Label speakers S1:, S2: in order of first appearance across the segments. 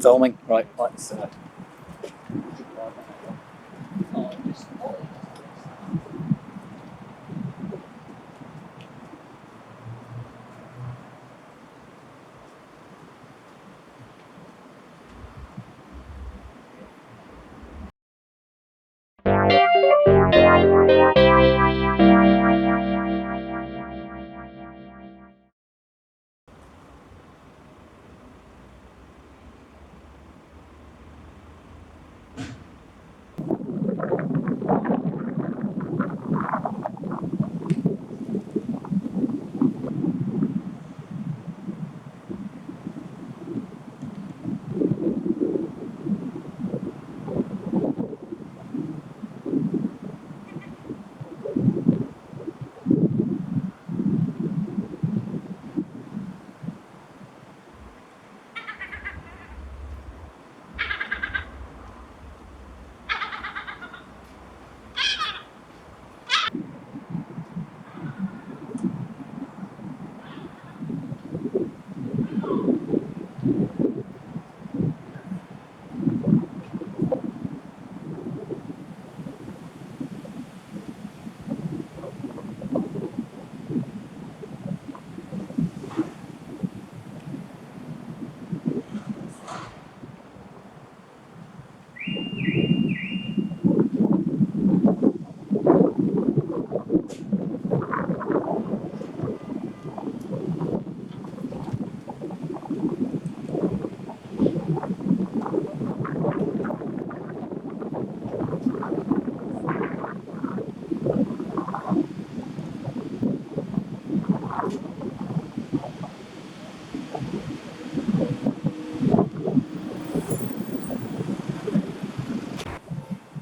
S1: Filming, right, let's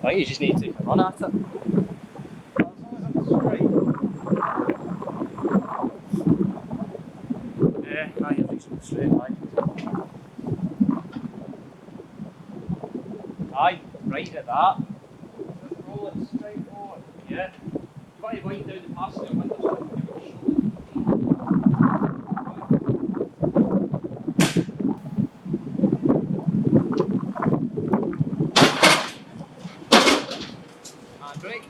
S1: right, you just need to take a run at it. Yeah, I have these straight line. Aye, right at that. Just roll it straight forward. Yeah. You've got to wind down the passenger window so you can give it a shoulder. And brake.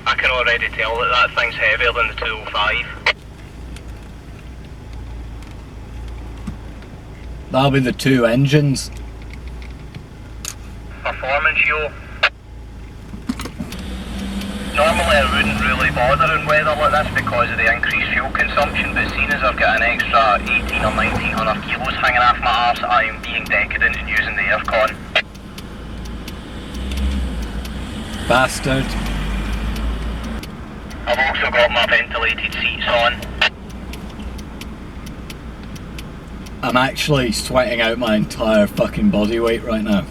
S2: I can already tell that that thing's heavier than the 205.
S1: That'll be the two engines.
S2: Performance, yo. Normally I wouldn't really bother in weather like this because of the increased fuel consumption, but seeing as I've got an extra 18 or 1900 kilos hanging off my arse, I am being decadent and using the aircon.
S1: Bastard.
S2: I've also got my ventilated seats on.
S1: I'm actually sweating out my entire fucking body weight right now.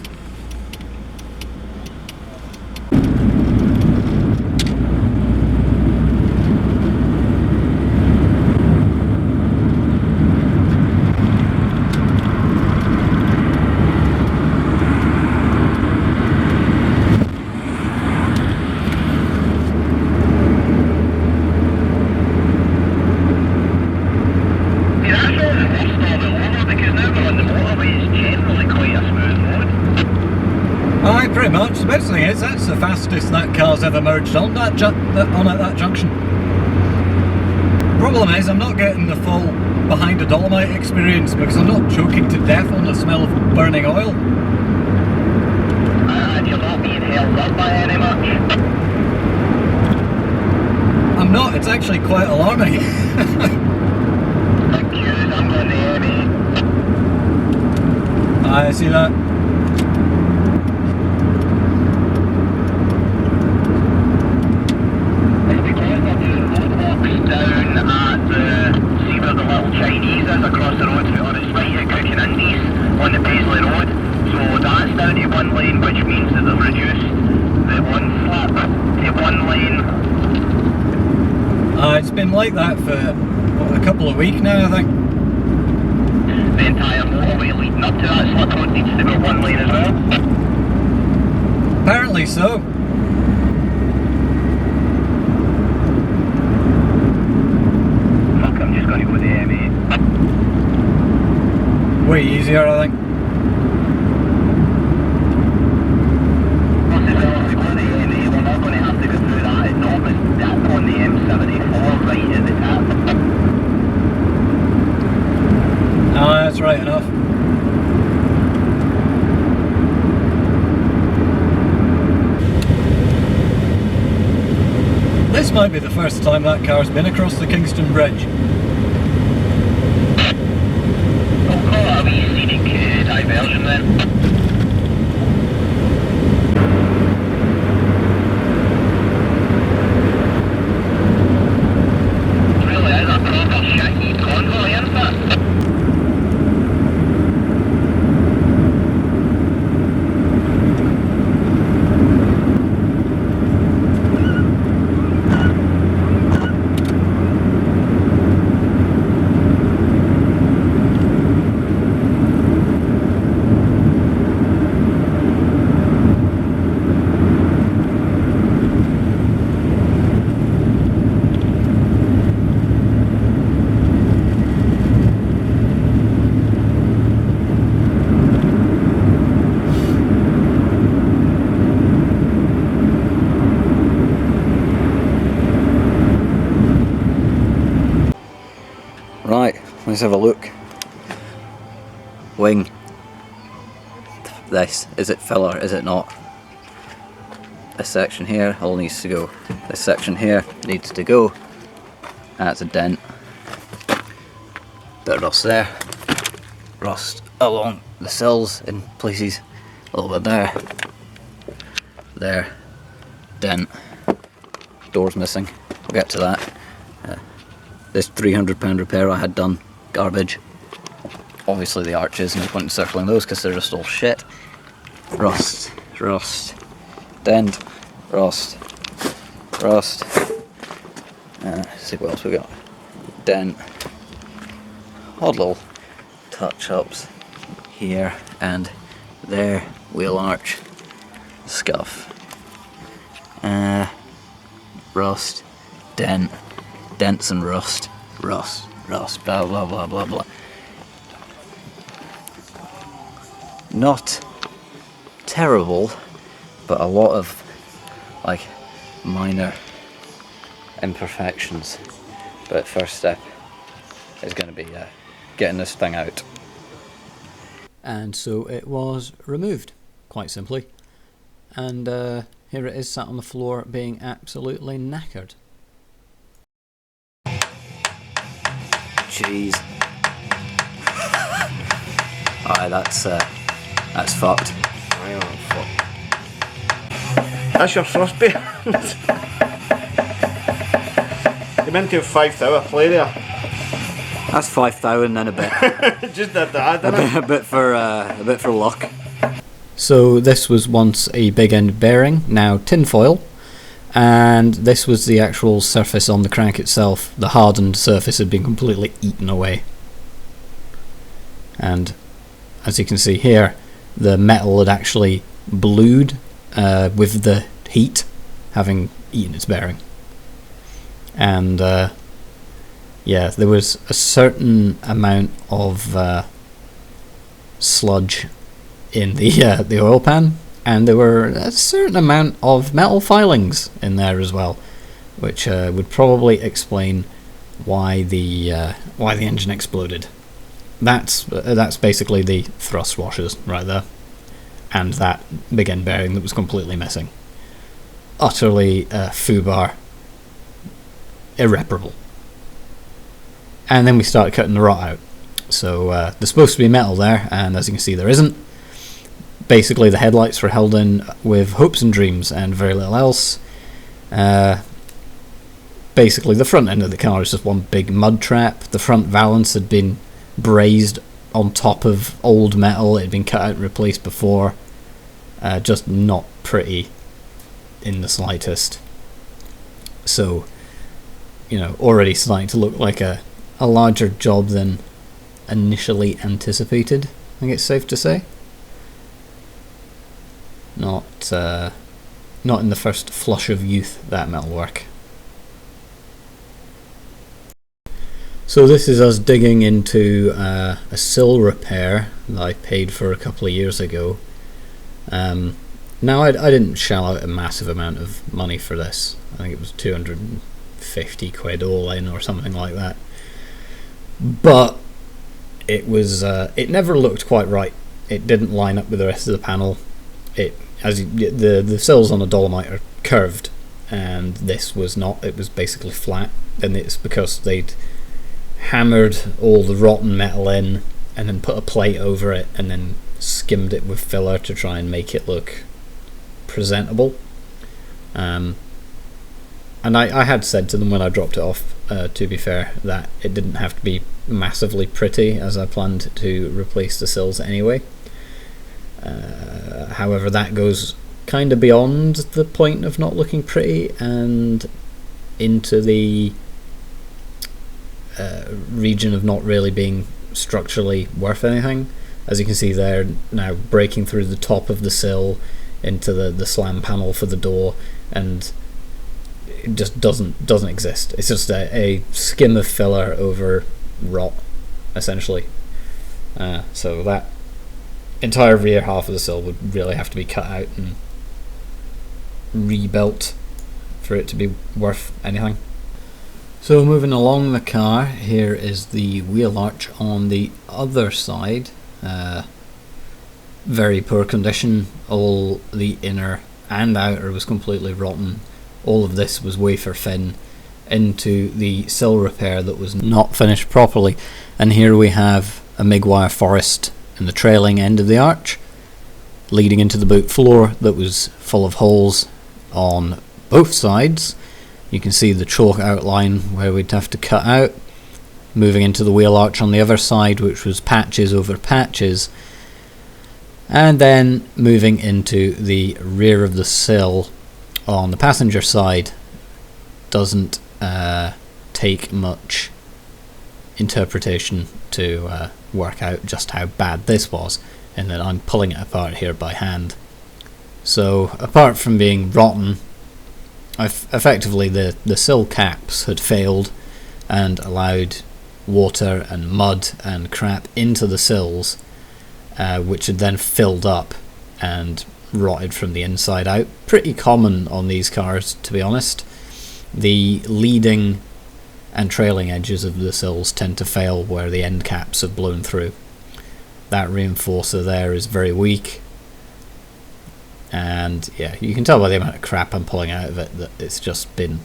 S1: Alright, pretty much. The best thing is that's the fastest that car's ever merged on at that junction. Problem is I'm not getting the full behind a Dolomite experience because I'm not choking to death on the smell of burning oil.
S2: And you're not being held up by any much?
S1: I'm not, it's actually quite alarming.
S2: I'm going to heavy.
S1: I see that.
S2: It's because I'm doing roadworks down
S3: It's been like that for what, a couple of weeks now, I think.
S2: The entire motorway leading up to that slip road needs to be one lane as well.
S3: Apparently so.
S2: Fuck, I'm just going to go the M8.
S3: Way easier, I think.
S2: Plus as well, if we go the M8, we're not going to have to go through that enormous dip on the M74 right at the top.
S3: No, that's right enough. This might be the first time that car's been across the Kingston Bridge.
S2: We'll call it a wee scenic diversion then. Really is a proper shit-heap convoy, isn't it?
S3: Right, let's have a look. Wing. This, is it filler, is it not? This section here all needs to go. This section here needs to go. That's a dent. Bit of rust there. Rust along the sills in places. A little bit there. There. Dent. Door's missing. We'll get to that. This £300 repair I had done, garbage. Obviously the arches, no point in circling those because they're just all shit. Rust, rust, dent, rust, rust. Let's see what else we got. Dent. Odd little touch-ups here and there. Wheel arch. Scuff. Rust. Dent. Dents and rust, rust, blah blah blah blah blah. Not terrible, but a lot of like minor imperfections. But first step is going to be getting this thing out. And so it was removed, quite simply. And here it is sat on the floor being absolutely knackered. Jeez. Alright, that's fucked.
S4: I am fucked. That's your thrust beer. You meant to have 5,000 play there.
S3: That's 5,000 and a bit.
S4: Just did that, didn't it?
S3: a bit for luck. So this was once a big end bearing, now tinfoil. And this was the actual surface on the crank itself. The hardened surface had been completely eaten away. And as you can see here, the metal had actually blued with the heat having eaten its bearing. And yeah, there was a certain amount of sludge in the oil pan. And there were a certain amount of metal filings in there as well, which would probably explain why the engine exploded. That's basically the thrust washers right there, and that big end bearing that was completely missing. Utterly foobar, irreparable. And then we started cutting the rot out. So there's supposed to be metal there, and as you can see, there isn't. Basically, the headlights were held in with hopes and dreams and very little else. Basically, the front end of the car is just one big mud trap. The front valance had been brazed on top of old metal. It had been cut out and replaced before. Just not pretty in the slightest. So, you know, already starting to look like a larger job than initially anticipated, I think it's safe to say. Not in the first flush of youth, that metalwork. So this is us digging into a sill repair that I paid for a couple of years ago. Now I didn't shell out a massive amount of money for this. I think it was 250 quid all in or something like that. But it was it never looked quite right. It didn't line up with the rest of the panel. The sills on a Dolomite are curved, and this was not. It was basically flat, and it's because they'd hammered all the rotten metal in and then put a plate over it and then skimmed it with filler to try and make it look presentable. And I had said to them when I dropped it off, to be fair, that it didn't have to be massively pretty, as I planned to replace the sills anyway. However, that goes kind of beyond the point of not looking pretty and into the region of not really being structurally worth anything. As you can see there, now breaking through the top of the sill into the slam panel for the door, and it just doesn't exist. It's just a skim of filler over rot, essentially. So that entire rear half of the sill would really have to be cut out and rebuilt for it to be worth anything. So moving along the car, here is the wheel arch on the other side. Very poor condition. All the inner and outer was completely rotten. All of this was wafer thin into the sill repair that was not finished properly. And here we have a MIG wire forest in the trailing end of the arch, leading into the boot floor that was full of holes on both sides. You can see the chalk outline where we'd have to cut out. Moving into the wheel arch on the other side, which was patches over patches. And then moving into the rear of the sill on the passenger side. Doesn't take much interpretation to work out just how bad this was, and then I'm pulling it apart here by hand. So apart from being rotten, effectively the sill caps had failed and allowed water and mud and crap into the sills, which had then filled up and rotted from the inside out. Pretty common on these cars, to be honest. The leading and trailing edges of the sills tend to fail where the end caps have blown through. That reinforcer there is very weak, and yeah, you can tell by the amount of crap I'm pulling out of it that it's just been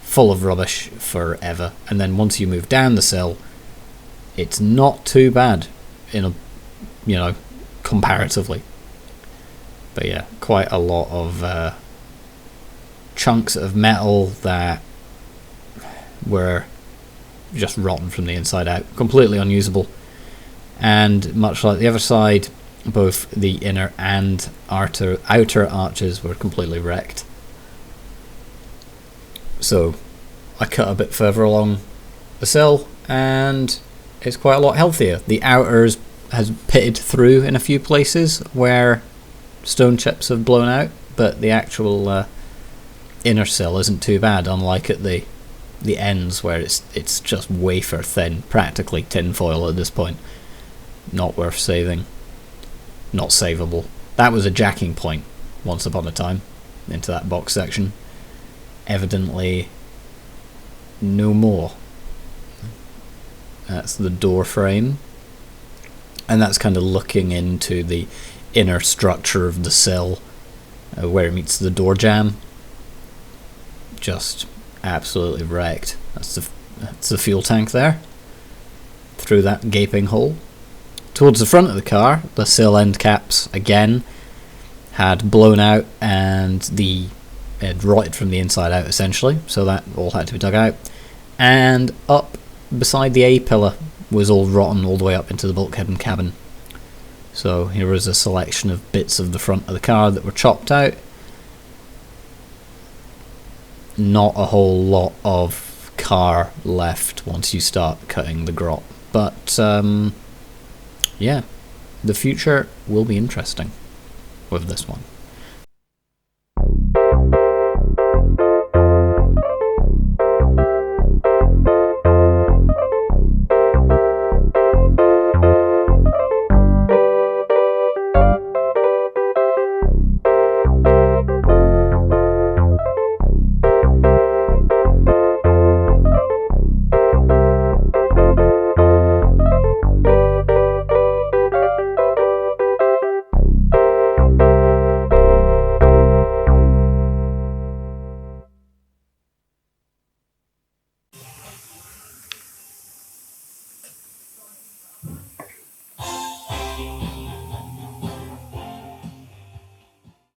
S3: full of rubbish forever. And then once you move down the sill, it's not too bad comparatively. But yeah, quite a lot of chunks of metal that were just rotten from the inside out, completely unusable. And much like the other side, both the inner and outer arches were completely wrecked. So I cut a bit further along the sill and it's quite a lot healthier. The outers has pitted through in a few places where stone chips have blown out, but the actual inner sill isn't too bad, unlike at the ends where it's just wafer thin, practically tin foil at this point. Not worth saving. Not savable. That was a jacking point once upon a time into that box section. Evidently no more. That's the door frame, and that's kind of looking into the inner structure of the sill where it meets the door jamb. Just absolutely wrecked. That's the fuel tank there, through that gaping hole. Towards the front of the car, the sill end caps again had blown out and it had rotted from the inside out essentially, so that all had to be dug out. And up beside the A-pillar was all rotten all the way up into the bulkhead and cabin. So here was a selection of bits of the front of the car that were chopped out. Not a whole lot of
S4: car left once you start cutting the grot. But yeah, the future will be interesting with this one.